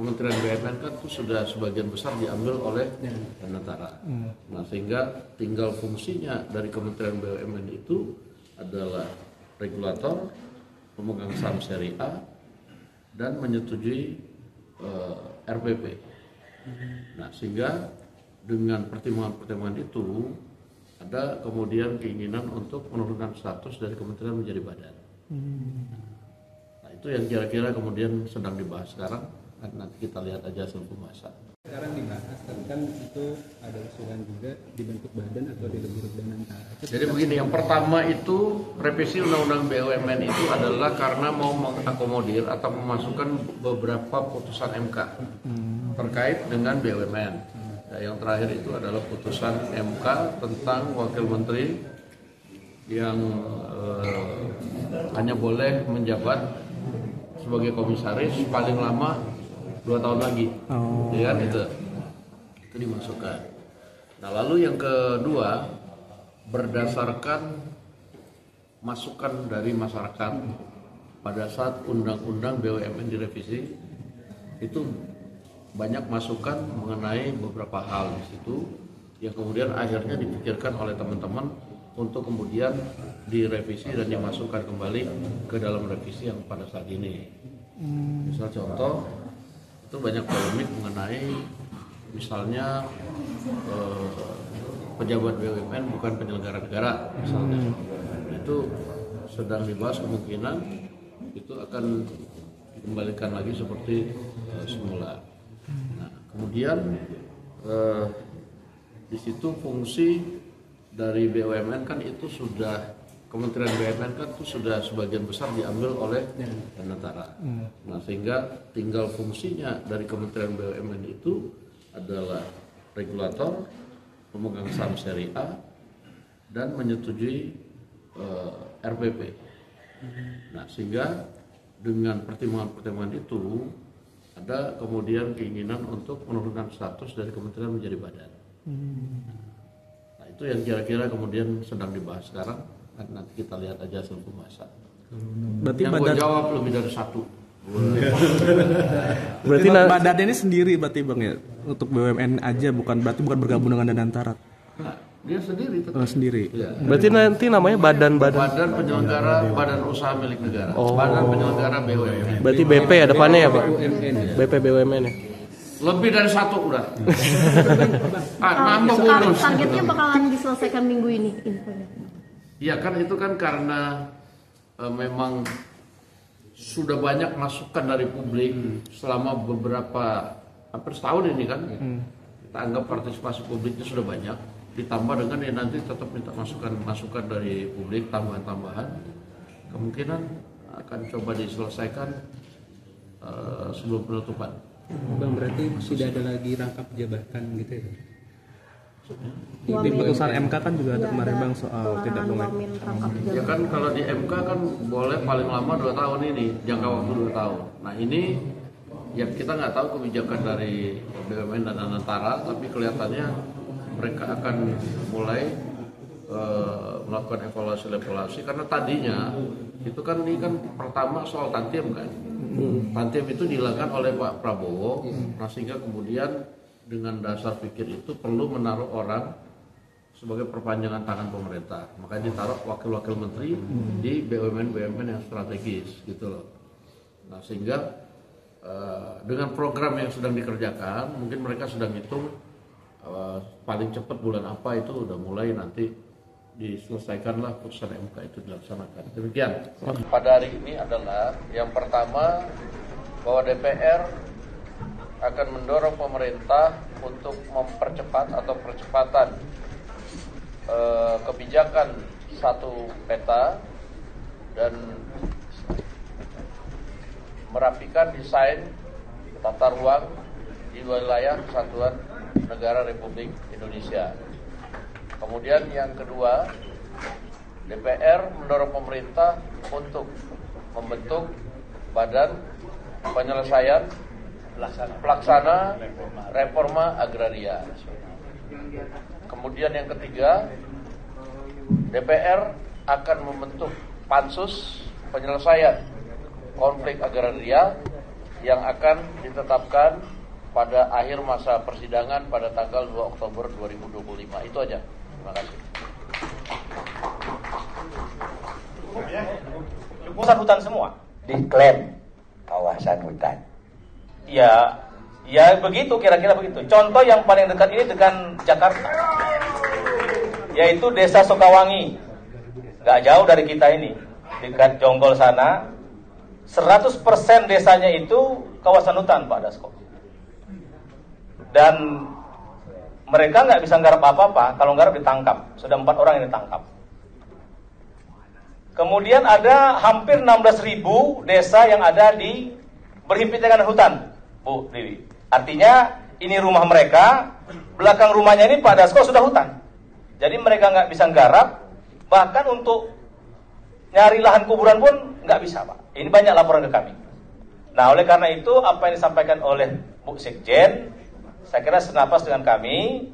Kementerian BUMN kan itu sudah sebagian besar diambil oleh Danantara. Nah, sehingga tinggal fungsinya dari Kementerian BUMN itu adalah regulator, pemegang saham seri A, dan menyetujui RPP. Nah, sehingga dengan pertimbangan-pertimbangan itu ada kemudian keinginan untuk menurunkan status dari kementerian menjadi badan. Nah, itu yang kira-kira kemudian sedang dibahas sekarang. Nanti kita lihat aja hasil pembahasan. Sekarang dibahas, tapi kan itu ada usulan juga dibentuk badan atau dilebur Danantara. Jadi begini, yang pertama itu revisi Undang-Undang BUMN itu adalah karena mau mengakomodir atau memasukkan beberapa putusan MK terkait dengan BUMN. Nah, yang terakhir itu adalah putusan MK tentang wakil menteri yang hanya boleh menjabat sebagai komisaris paling lama 2 tahun lagi, ya kan itu dimasukkan. Nah, lalu yang kedua, berdasarkan masukan dari masyarakat pada saat undang-undang BUMN direvisi, itu banyak masukan mengenai beberapa hal di situ yang kemudian akhirnya dipikirkan oleh teman-teman untuk kemudian direvisi dan dimasukkan kembali ke dalam revisi yang pada saat ini. Misal contoh, itu banyak polemik mengenai misalnya pejabat BUMN bukan penyelenggara negara misalnya. Itu sedang dibahas, kemungkinan itu akan dikembalikan lagi seperti semula. Nah, kemudian di situ fungsi dari BUMN kan itu sudah, Kementerian BUMN kan itu sudah sebagian besar diambil oleh Danantara. Nah, sehingga tinggal fungsinya dari Kementerian BUMN itu adalah regulator, pemegang saham seri A, dan menyetujui RPP. Nah, sehingga dengan pertimbangan-pertimbangan itu ada kemudian keinginan untuk menurunkan status dari kementerian menjadi badan. Nah, itu yang kira-kira kemudian sedang dibahas sekarang. Nanti kita lihat aja hasil pembahasan. Berarti yang gue jawab lebih dari satu. Berarti badannya ini sendiri berarti Bang ya, untuk BUMN aja, bukan bergabung dengan Danantara. Nah, dia sendiri tetap. Sendiri. Ya. Berarti nanti namanya badan penyelenggara badan usaha milik negara. Badan penyelenggara BUMN. Berarti BP ya depannya ya Pak? BP BUMN ya. Lebih dari satu udah. Nambah bonus. Targetnya bakalan diselesaikan minggu ini infonya. Ya kan, itu kan karena memang sudah banyak masukan dari publik selama beberapa hampir setahun ini kan. Kita anggap partisipasi publiknya sudah banyak, ditambah dengan ya nanti tetap minta masukan dari publik, tambahan-tambahan, kemungkinan akan coba diselesaikan sebelum penutupan. Bang, berarti tidak ada lagi rangkap jabatan gitu ya? Di putusan MK kan juga ada kemarin Bang soal tidak boleh. Ya kan, kalau di MK kan boleh paling lama 2 tahun ini, jangka waktu 2 tahun. Nah, ini ya kita nggak tahu kebijakan dari BUMN dan Danantara, tapi kelihatannya mereka akan mulai melakukan evaluasi karena tadinya itu kan, ini kan pertama soal Tantiem kan. Tantiem itu dihilangkan oleh Pak Prabowo. Nah, sehingga kemudian dengan dasar pikir itu perlu menaruh orang sebagai perpanjangan tangan pemerintah, makanya ditaruh wakil-wakil menteri di BUMN yang strategis gitu loh. Nah, sehingga dengan program yang sedang dikerjakan, mungkin mereka sedang hitung paling cepat bulan apa itu udah mulai nanti diselesaikanlah putusan MK itu dilaksanakan. Demikian. Pada hari ini adalah yang pertama, bahwa DPR akan mendorong pemerintah untuk mempercepat atau percepatan kebijakan satu peta dan merapikan desain tata ruang di wilayah Kesatuan Negara Republik Indonesia. Kemudian yang kedua, DPR mendorong pemerintah untuk membentuk badan penyelesaian pelaksana reforma agraria. Kemudian yang ketiga, DPR akan membentuk pansus penyelesaian konflik agraria yang akan ditetapkan pada akhir masa persidangan pada tanggal 2 Oktober 2025. Itu aja. Terima kasih. Kawasan hutan semua diklaim kawasan hutan. Ya begitu, kira-kira begitu. Contoh yang paling dekat ini dengan Jakarta, yaitu Desa Sukawangi. Gak jauh dari kita ini, dekat Jonggol sana. 100% desanya itu kawasan hutan, Pak Dasko. Dan mereka nggak bisa nggarap apa-apa, kalau nggarap ditangkap. Sudah 4 orang yang ditangkap. Kemudian ada hampir 16.000 desa yang ada di berhimpit dengan hutan, Bu Dewi. Artinya ini rumah mereka, belakang rumahnya ini Pak Dasko sudah hutan. Jadi mereka nggak bisa nggarap, bahkan untuk nyari lahan kuburan pun nggak bisa, Pak. Ini banyak laporan ke kami. Nah, oleh karena itu apa yang disampaikan oleh Bu Sekjen, saya kira senapas dengan kami.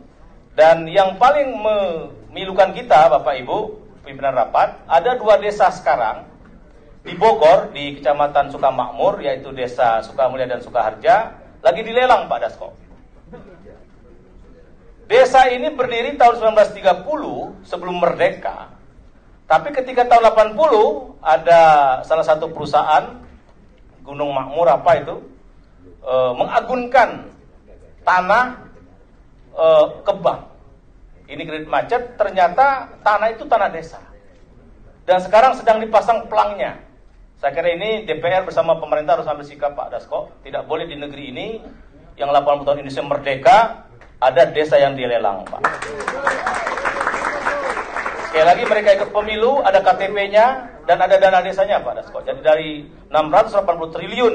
Dan yang paling memilukan kita, Bapak Ibu, pimpinan rapat, ada 2 desa sekarang di Bogor, di Kecamatan Sukamakmur, yaitu Desa Sukamulya dan Sukaharja, lagi dilelang, Pak Dasko. Desa ini berdiri tahun 1930 sebelum merdeka. Tapi ketika tahun 80 ada salah satu perusahaan Gunung Makmur apa itu mengagunkan tanah ke bank. Ini kredit macet, ternyata tanah itu tanah desa. Dan sekarang sedang dipasang pelangnya. Saya kira ini DPR bersama pemerintah harus ambil sikap, Pak Dasko. Tidak boleh di negeri ini yang 80 tahun Indonesia merdeka ada desa yang dilelang, Pak. Sekali lagi mereka ikut pemilu, ada KTP-nya dan ada dana desanya, Pak Dasko. Jadi dari 680 triliun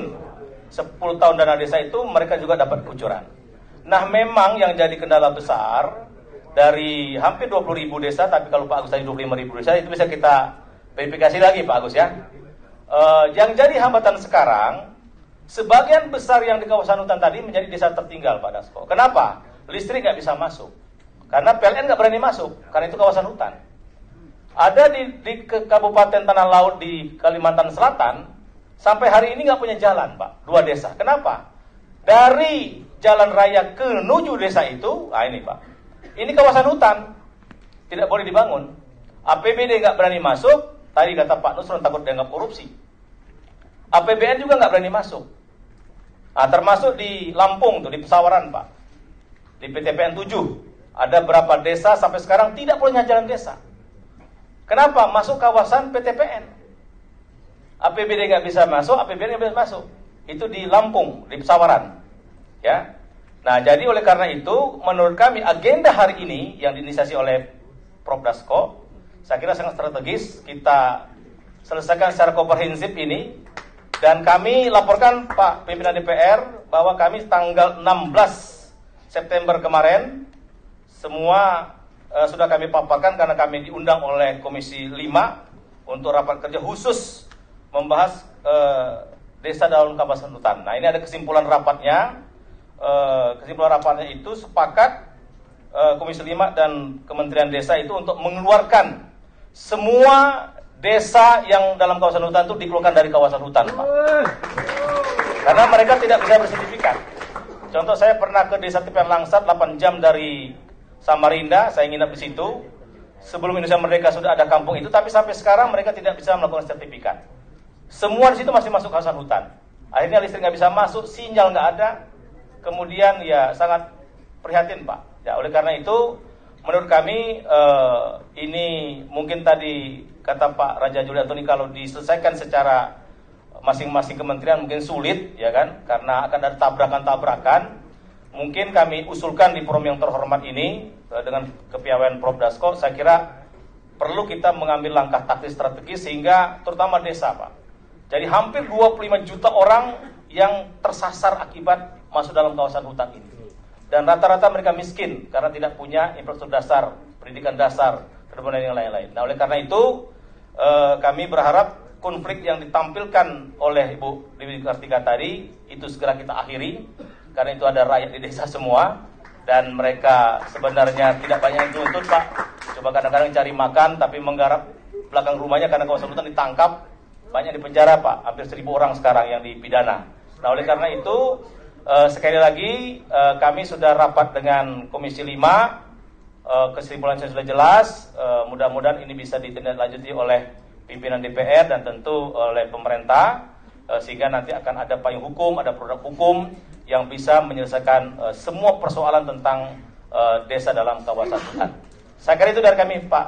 10 tahun dana desa itu mereka juga dapat kucuran. Nah, memang yang jadi kendala besar dari hampir 20.000 desa, tapi kalau Pak Agus tadi 25.000 desa, itu bisa kita verifikasi lagi, Pak Agus ya. Yang jadi hambatan sekarang, sebagian besar yang di kawasan hutan tadi menjadi desa tertinggal, Pak Dasko. Kenapa? Listrik nggak bisa masuk. Karena PLN nggak berani masuk, karena itu kawasan hutan. Ada di Kabupaten Tanah Laut di Kalimantan Selatan, sampai hari ini nggak punya jalan, Pak. 2 desa. Kenapa? Dari jalan raya ke menuju desa itu, ini Pak, ini kawasan hutan, tidak boleh dibangun. APBD nggak berani masuk, tadi kata Pak Nusron takut dianggap korupsi. APBN juga nggak berani masuk. Nah, termasuk di Lampung tuh, di Pesawaran, Pak, di PTPN 7, ada berapa desa sampai sekarang tidak punya jalan desa. Kenapa? Masuk kawasan PTPN. APBD nggak bisa masuk, APBN nggak bisa masuk. Itu di Lampung, di Pesawaran. Ya. Nah, jadi oleh karena itu, menurut kami agenda hari ini yang diinisiasi oleh Prof. Dasko, saya kira sangat strategis. Kita selesaikan secara komprehensif ini. Dan kami laporkan Pak Pimpinan DPR bahwa kami tanggal 16 September kemarin, semua sudah kami paparkan karena kami diundang oleh Komisi 5 untuk rapat kerja khusus membahas desa dalam kawasan hutan. Nah, ini ada kesimpulan rapatnya. Kesimpulan rapatnya itu sepakat Komisi 5 dan Kementerian Desa itu untuk mengeluarkan semua desa yang dalam kawasan hutan itu dikeluarkan dari kawasan hutan, Pak. Karena mereka tidak bisa bersertifikat. Contoh, saya pernah ke Desa Tepian Langsat 8 jam dari Samarinda, saya nginap di situ. Sebelum Indonesia Merdeka sudah ada kampung itu, tapi sampai sekarang mereka tidak bisa melakukan sertifikat. Semua di situ masih masuk kawasan hutan. Akhirnya listrik nggak bisa masuk, sinyal nggak ada. Kemudian ya sangat prihatin, Pak. Ya, oleh karena itu, menurut kami ini mungkin tadi kata Pak Raja Juli Antoni, kalau diselesaikan secara masing-masing kementerian mungkin sulit, ya kan? Karena akan ada tabrakan-tabrakan. Mungkin kami usulkan di forum yang terhormat ini dengan kepiawaian Prof. Dasko, saya kira perlu kita mengambil langkah taktis strategis sehingga terutama desa, Pak. Jadi hampir 25 juta orang yang tersasar akibat masuk dalam kawasan hutan ini. Dan rata-rata mereka miskin karena tidak punya infrastruktur dasar, pendidikan dasar, dan yang lain-lain. Nah, oleh karena itu kami berharap konflik yang ditampilkan oleh Ibu Dewi Kartika tadi itu segera kita akhiri, karena itu ada rakyat di desa semua dan mereka sebenarnya tidak banyak yang dituntut, Pak. Coba kadang-kadang cari makan tapi menggarap belakang rumahnya karena kawasan hutan ditangkap, banyak di penjara, Pak. Hampir 1.000 orang sekarang yang dipidana. Nah, oleh karena itu sekali lagi kami sudah rapat dengan Komisi 5, kesimpulannya sudah jelas, mudah-mudahan ini bisa ditindaklanjuti oleh pimpinan DPR dan tentu oleh pemerintah, sehingga nanti akan ada payung hukum, ada produk hukum yang bisa menyelesaikan semua persoalan tentang desa dalam kawasan hutan. Saya kira itu dari kami, Pak.